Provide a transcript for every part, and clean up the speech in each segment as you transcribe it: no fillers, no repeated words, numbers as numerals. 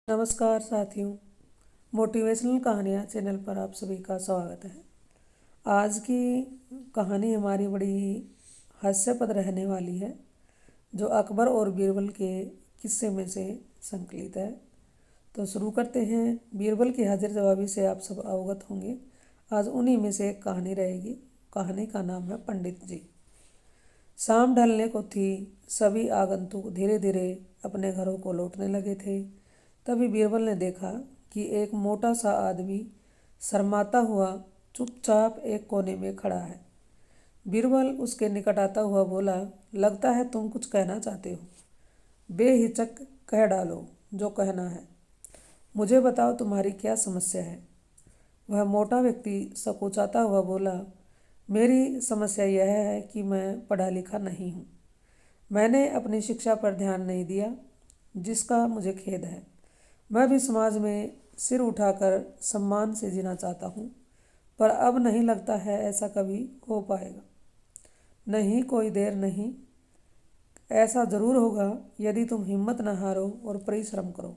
नमस्कार साथियों, मोटिवेशनल कहानियाँ चैनल पर आप सभी का स्वागत है। आज की कहानी हमारी बड़ी हास्यास्पद रहने वाली है, जो अकबर और बीरबल के किस्से में से संकलित है। तो शुरू करते हैं। बीरबल की हाजिर जवाबी से आप सब अवगत होंगे। आज उन्हीं में से एक कहानी रहेगी। कहानी का नाम है पंडित जी। शाम ढलने को थी। सभी आगंतुक धीरे धीरे अपने घरों को लौटने लगे थे। तभी बीरबल ने देखा कि एक मोटा सा आदमी शर्माता हुआ चुपचाप एक कोने में खड़ा है। बीरबल उसके निकट आता हुआ बोला, लगता है तुम कुछ कहना चाहते हो। बेहिचक कह डालो जो कहना है। मुझे बताओ तुम्हारी क्या समस्या है। वह मोटा व्यक्ति सकुचाता हुआ बोला, मेरी समस्या यह है कि मैं पढ़ा लिखा नहीं हूँ। मैंने अपनी शिक्षा पर ध्यान नहीं दिया, जिसका मुझे खेद है। मैं भी समाज में सिर उठाकर सम्मान से जीना चाहता हूँ, पर अब नहीं लगता है ऐसा कभी हो पाएगा। नहीं, कोई देर नहीं, ऐसा ज़रूर होगा यदि तुम हिम्मत न हारो और परिश्रम करो।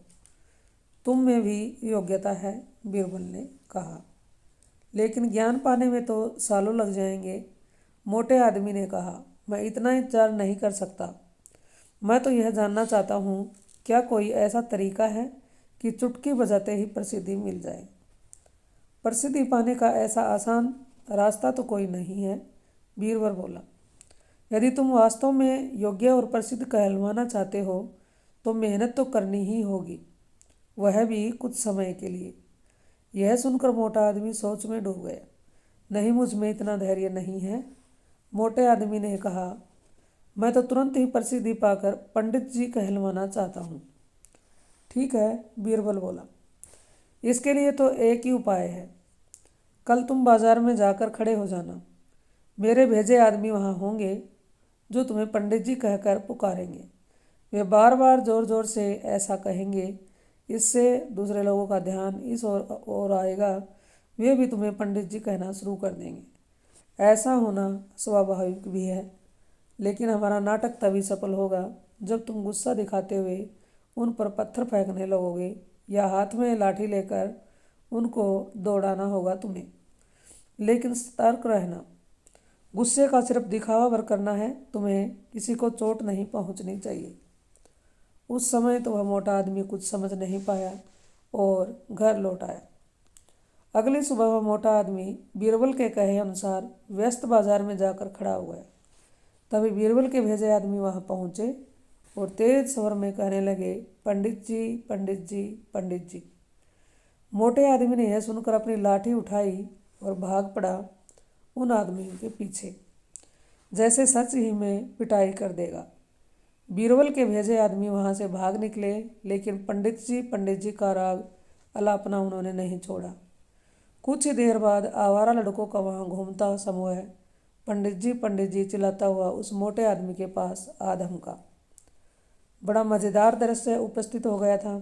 तुम में भी योग्यता है, बीरबल ने कहा, लेकिन ज्ञान पाने में तो सालों लग जाएंगे। मोटे आदमी ने कहा, मैं इतना इंतजार नहीं कर सकता। मैं तो यह जानना चाहता हूँ, क्या कोई ऐसा तरीका है कि चुटकी बजाते ही प्रसिद्धि मिल जाए। प्रसिद्धि पाने का ऐसा आसान रास्ता तो कोई नहीं है, बीरबल बोला। यदि तुम वास्तव में योग्य और प्रसिद्ध कहलवाना चाहते हो तो मेहनत तो करनी ही होगी, वह भी कुछ समय के लिए। यह सुनकर मोटा आदमी सोच में डूब गया। नहीं, मुझ में इतना धैर्य नहीं है, मोटे आदमी ने कहा। मैं तो तुरंत ही प्रसिद्धि पाकर पंडित जी कहलवाना चाहता हूँ। ठीक है, बीरबल बोला, इसके लिए तो एक ही उपाय है। कल तुम बाजार में जाकर खड़े हो जाना। मेरे भेजे आदमी वहाँ होंगे जो तुम्हें पंडित जी कहकर पुकारेंगे। वे बार बार ज़ोर ज़ोर से ऐसा कहेंगे, इससे दूसरे लोगों का ध्यान इस ओर आएगा। वे भी तुम्हें पंडित जी कहना शुरू कर देंगे। ऐसा होना स्वाभाविक भी है, लेकिन हमारा नाटक तभी सफल होगा जब तुम गुस्सा दिखाते हुए उन पर पत्थर फेंकने लगोगे या हाथ में लाठी लेकर उनको दौड़ाना होगा तुम्हें। लेकिन सतर्क रहना, गुस्से का सिर्फ दिखावा भर करना है, तुम्हें किसी को चोट नहीं पहुंचनी चाहिए। उस समय तो वह मोटा आदमी कुछ समझ नहीं पाया और घर लौट आया। अगली सुबह वह मोटा आदमी बीरबल के कहे अनुसार व्यस्त बाजार में जाकर खड़ा हुआ है। तभी बीरबल के भेजे आदमी वहां पहुंचे और तेज स्वर में कहने लगे, पंडित जी, पंडित जी, पंडित जी। मोटे आदमी ने यह सुनकर अपनी लाठी उठाई और भाग पड़ा उन आदमियों के पीछे, जैसे सच ही में पिटाई कर देगा। बीरबल के भेजे आदमी वहां से भाग निकले, लेकिन पंडित जी का राग अलापना उन्होंने नहीं छोड़ा। कुछ ही देर बाद आवारा लड़कों का वहां घूमता समूह पंडित जी चिल्लाता हुआ उस मोटे आदमी के पास आ धमका। बड़ा मज़ेदार दृश्य उपस्थित हो गया था।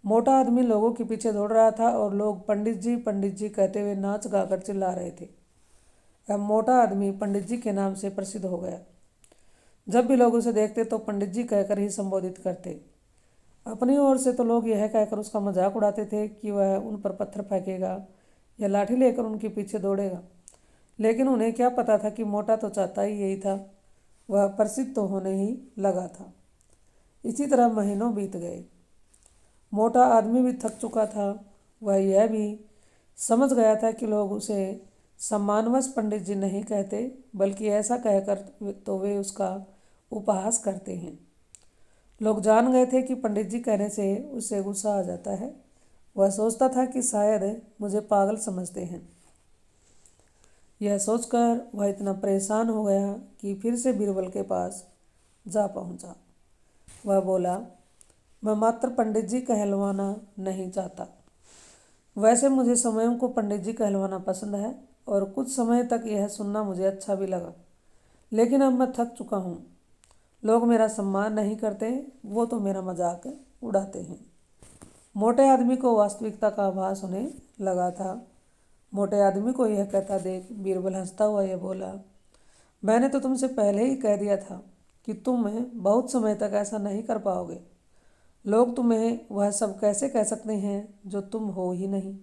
मोटा आदमी लोगों के पीछे दौड़ रहा था और लोग पंडित जी कहते हुए नाच गाकर चिल्ला रहे थे। अब मोटा आदमी पंडित जी के नाम से प्रसिद्ध हो गया। जब भी लोग उसे देखते तो पंडित जी कहकर ही संबोधित करते। अपनी ओर से तो लोग यह कहकर उसका मजाक उड़ाते थे कि वह उन पर पत्थर फेंकेगा या लाठी लेकर उनके पीछे दौड़ेगा, लेकिन उन्हें क्या पता था कि मोटा तो चाहता ही यही था, वह प्रसिद्ध तो होने ही लगा था। इसी तरह महीनों बीत गए। मोटा आदमी भी थक चुका था। वह यह भी समझ गया था कि लोग उसे सम्मानवश पंडित जी नहीं कहते, बल्कि ऐसा कहकर तो वे उसका उपहास करते हैं। लोग जान गए थे कि पंडित जी कहने से उससे गुस्सा आ जाता है। वह सोचता था कि शायद मुझे पागल समझते हैं। यह सोचकर वह इतना परेशान हो गया कि फिर से बीरबल के पास जा पहुंचा। वह बोला, मैं मात्र पंडित जी कहलवाना नहीं चाहता। वैसे मुझे स्वयं को पंडित जी कहलवाना पसंद है और कुछ समय तक यह सुनना मुझे अच्छा भी लगा, लेकिन अब मैं थक चुका हूँ। लोग मेरा सम्मान नहीं करते, वो तो मेरा मजाक उड़ाते हैं। मोटे आदमी को वास्तविकता का आभास होने लगा था। मोटे आदमी को यह कहता देख बीरबल हंसता हुआ यह बोला, मैंने तो तुमसे पहले ही कह दिया था कि तुम बहुत समय तक ऐसा नहीं कर पाओगे। लोग तुम्हें वह सब कैसे कह सकते हैं जो तुम हो ही नहीं।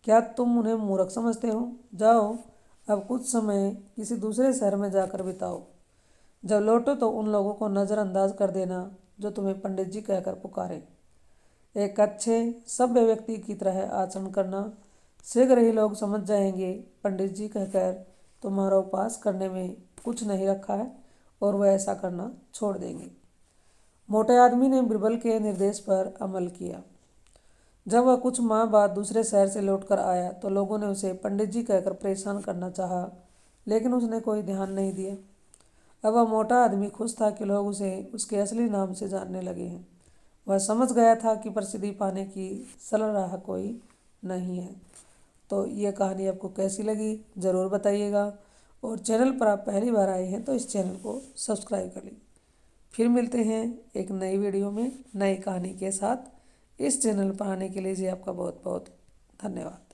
क्या तुम उन्हें मूर्ख समझते हो? जाओ, अब कुछ समय किसी दूसरे शहर में जाकर बिताओ। जब लौटो तो उन लोगों को नज़रअंदाज कर देना जो तुम्हें पंडित जी कहकर पुकारे। एक अच्छे सभ्य व्यक्ति की तरह आचरण करना। शीघ्र ही लोग समझ जाएंगे पंडित जी कहकर तुम्हारा उपवास करने में कुछ नहीं रखा है और वह ऐसा करना छोड़ देंगे। मोटे आदमी ने बिरबल के निर्देश पर अमल किया। जब वह कुछ माह बाद दूसरे शहर से लौटकर आया तो लोगों ने उसे पंडित जी कहकर परेशान करना चाहा, लेकिन उसने कोई ध्यान नहीं दिया। अब वह मोटा आदमी खुश था कि लोग उसे उसके असली नाम से जानने लगे हैं। वह समझ गया था कि प्रसिद्धि पाने की सरल राह कोई नहीं है। तो ये कहानी आपको कैसी लगी ज़रूर बताइएगा, और चैनल पर आप पहली बार आए हैं तो इस चैनल को सब्सक्राइब कर लीजिए। फिर मिलते हैं एक नई वीडियो में नई कहानी के साथ। इस चैनल पर आने के लिए जी आपका बहुत बहुत धन्यवाद।